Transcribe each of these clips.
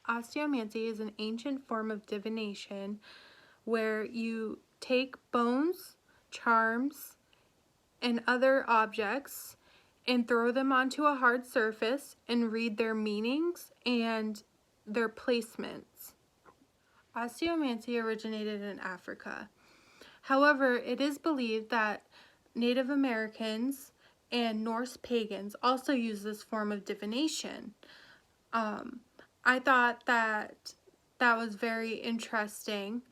Osteomancy is an ancient form of divination where you take bones, charms, and other objects and throw them onto a hard surface and read their meanings and their placements. Osteomancy originated in Africa. However, it is believed that Native Americans and Norse pagans also use this form of divination. I thought that was very interesting.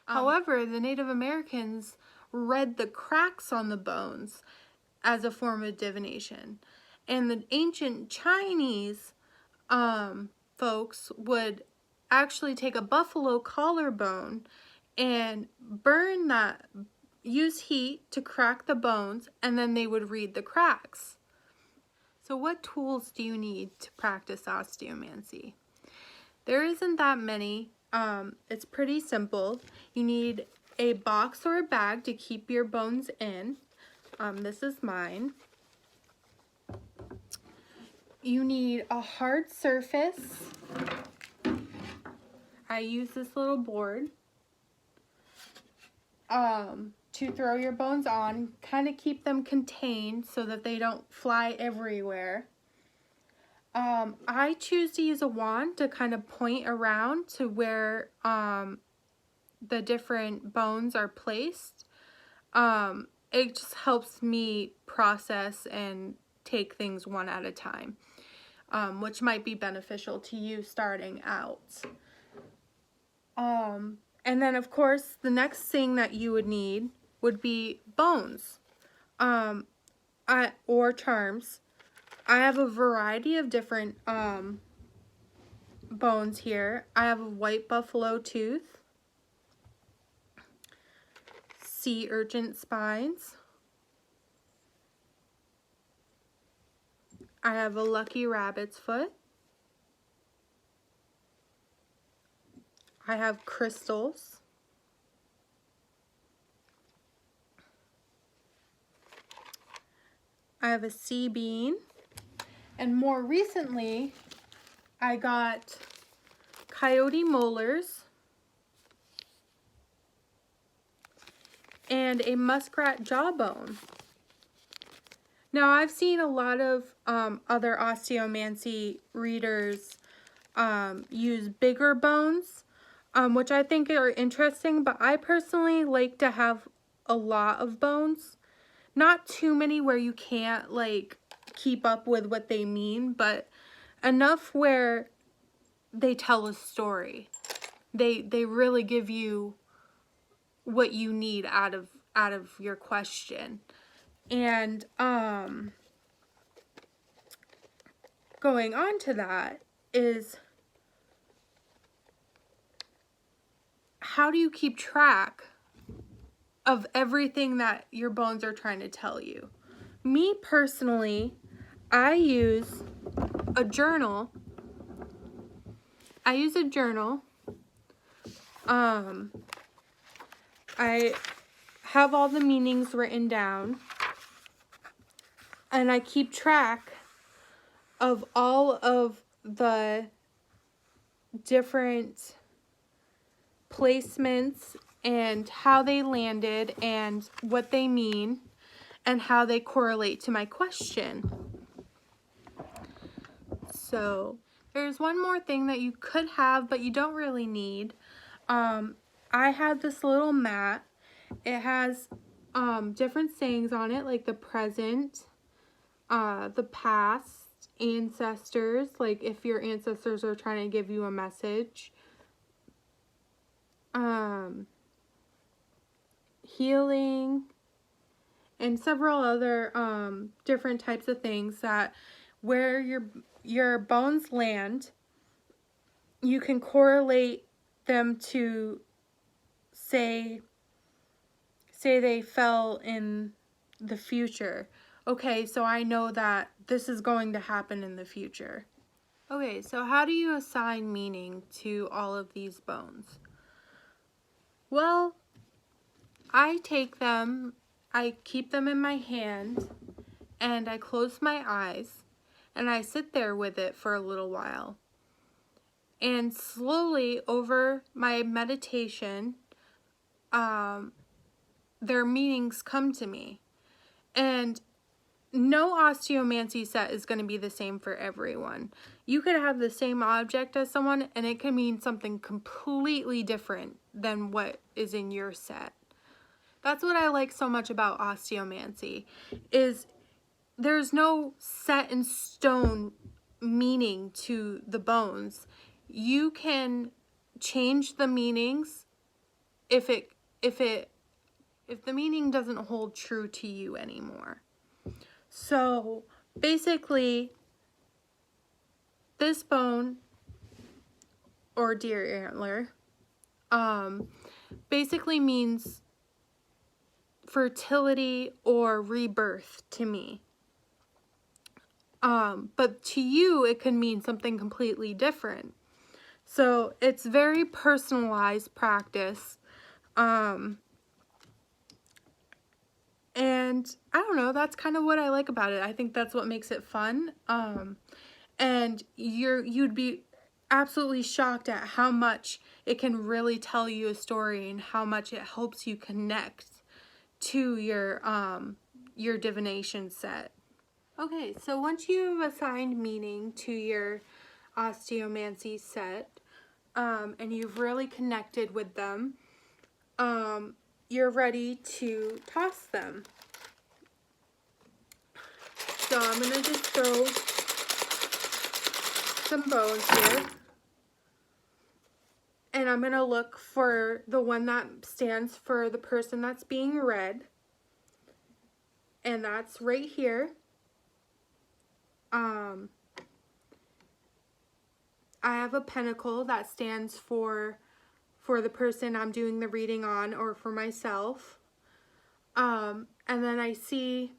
However, the Native Americans read the cracks on the bones as a form of divination. And the ancient Chinese folks would actually take a buffalo collarbone and burn that, use heat to crack the bones, and then they would read the cracks. So what tools do you need to practice osteomancy? There isn't that many. It's pretty simple. You need a box or a bag to keep your bones in. This is mine. You need a hard surface. I use this little board to throw your bones on, kind of keep them contained so that they don't fly everywhere. I choose to use a wand to kind of point around to where the different bones are placed. It just helps me process and take things one at a time, which might be beneficial to you starting out. And then of course the next thing that you would need would be bones or charms. I have a variety of different bones here. I have a white buffalo tooth, sea urchin spines, I have a lucky rabbit's foot, I have crystals, I have a sea bean, and more recently I got coyote molars and a muskrat jawbone. Now I've seen a lot of other osteomancy readers use bigger bones, which I think are interesting, but I personally like to have a lot of bones. Not too many where you can't like keep up with what they mean, but enough where they tell a story. They really give you what you need out of your question. And going on to that is, how do you keep track of everything that your bones are trying to tell you? Me personally, I use a journal. I have all the meanings written down, and I keep track of all of the different placements and how they landed and what they mean and how they correlate to my question. So there's one more thing that you could have but you don't really need. I had this little mat. It has different sayings on it, like the present, the past, ancestors, like if your ancestors are trying to give you a message, healing, and several other different types of things that where your bones land, you can correlate them to say they fell in the future. Okay, so I know that this is going to happen in the future. Okay, so how do you assign meaning to all of these bones? Well, I take them, I keep them in my hand, and I close my eyes, and I sit there with it for a little while. And slowly over my meditation, their meanings come to me. And no osteomancy set is going to be the same for everyone. You could have the same object as someone and it can mean something completely different than what is in your set. That's what I like so much about osteomancy, is there's no set in stone meaning to the bones. You can change the meanings if the meaning doesn't hold true to you anymore. So basically, this bone or deer antler basically means fertility or rebirth to me. But to you, it could mean something completely different. So it's very personalized practice. And I don't know, that's kind of what I like about it. I think that's what makes it fun. And you'd be absolutely shocked at how much it can really tell you a story and how much it helps you connect to your divination set. Okay, so once you've assigned meaning to your osteomancy set, and you've really connected with them, you're ready to toss them. So I'm going to just throw some bones here. And I'm going to look for the one that stands for the person that's being read. And that's right here. I have a pentacle that stands for the person I'm doing the reading on, or for myself. And then I see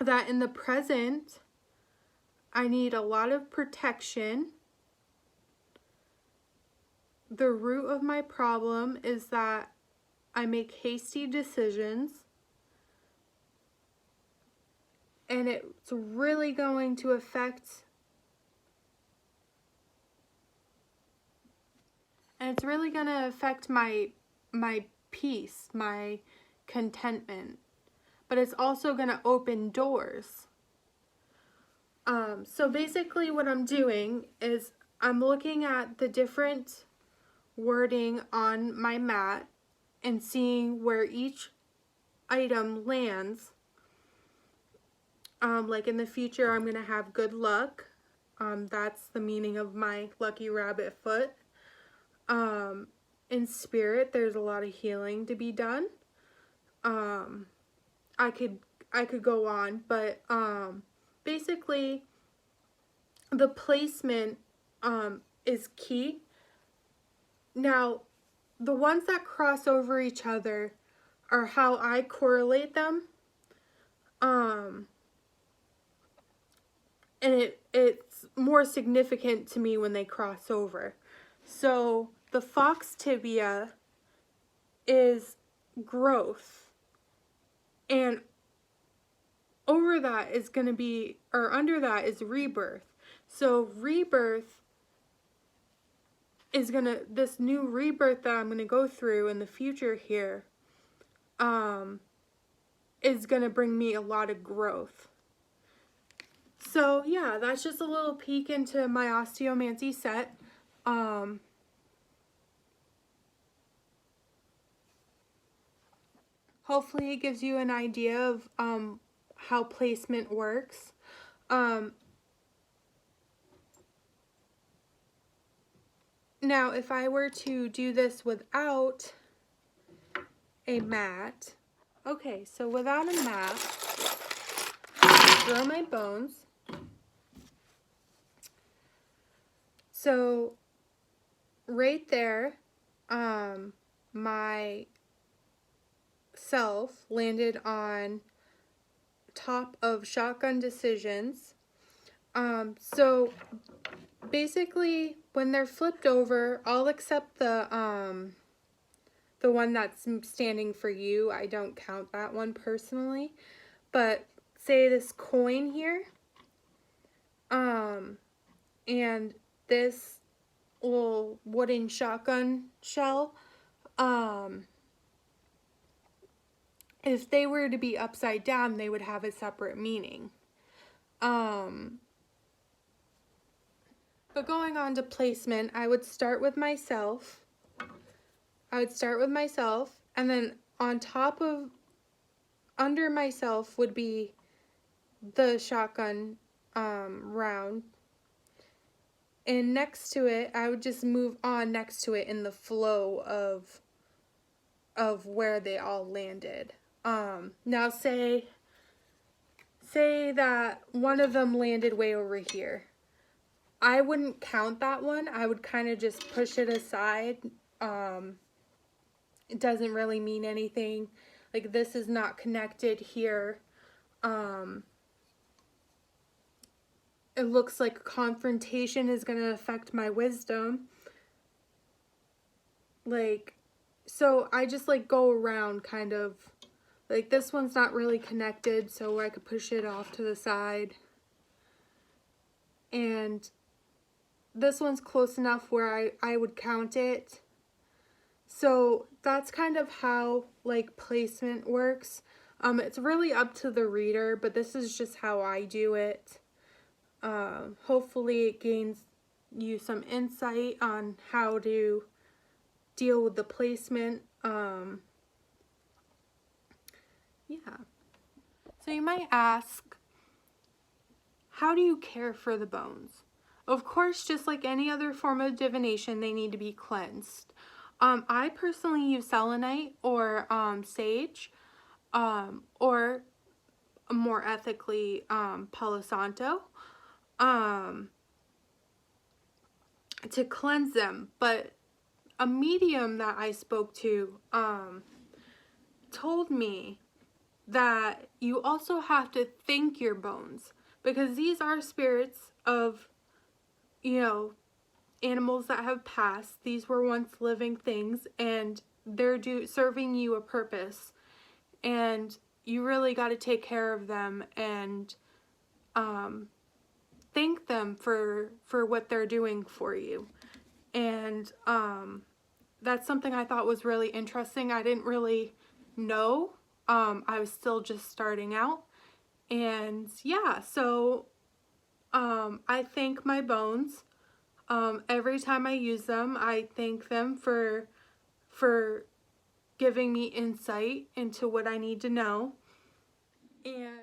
that in the present, I need a lot of protection. The root of my problem is that I make hasty decisions. And it's really going to affect my peace, my contentment. But it's also going to open doors. So basically what I'm doing is I'm looking at the different wording on my mat and seeing where each item lands. Like in the future, I'm going to have good luck. That's the meaning of my lucky rabbit foot. In spirit, there's a lot of healing to be done. I could go on, but basically the placement is key. Now, the ones that cross over each other are how I correlate them. And it's more significant to me when they cross over. So the fox tibia is growth, and over that is going to be, or under that is rebirth. So rebirth is going to, this new rebirth that I'm going to go through in the future here, is going to bring me a lot of growth. So yeah, that's just a little peek into my osteomancy set. Hopefully it gives you an idea of how placement works. Now, if I were to do this without a mat, okay, so without a mat, throw my bones. So right there, my self landed on top of shotgun decisions. So basically when they're flipped over, I'll accept the one that's standing for you. I don't count that one personally, but say this coin here, and this little wooden shotgun shell, if they were to be upside down, they would have a separate meaning. But going on to placement, I would start with myself. And then on top of, under myself would be the shotgun round. And next to it, I would just move on next to it in the flow of where they all landed. Now say that one of them landed way over here. I wouldn't count that one. I would kind of just push it aside. It doesn't really mean anything. Like, this is not connected here. It looks like confrontation is going to affect my wisdom. Like, so I just like go around kind of. Like, this one's not really connected, so I could push it off to the side. And this one's close enough where I would count it. So that's kind of how like placement works. It's really up to the reader, but this is just how I do it. Hopefully it gains you some insight on how to deal with the placement. Yeah. So you might ask, how do you care for the bones? Of course, just like any other form of divination, they need to be cleansed. I personally use selenite or sage, or more ethically, Palo Santo, to cleanse them. But a medium that I spoke to told me that you also have to thank your bones, because these are spirits of, you know, animals that have passed. These were once living things, and they're serving you a purpose, and you really got to take care of them and thank them for what they're doing for you. And that's something I thought was really interesting. I didn't really know. I was still just starting out. And yeah, so I thank my bones. Every time I use them, I thank them for giving me insight into what I need to know. And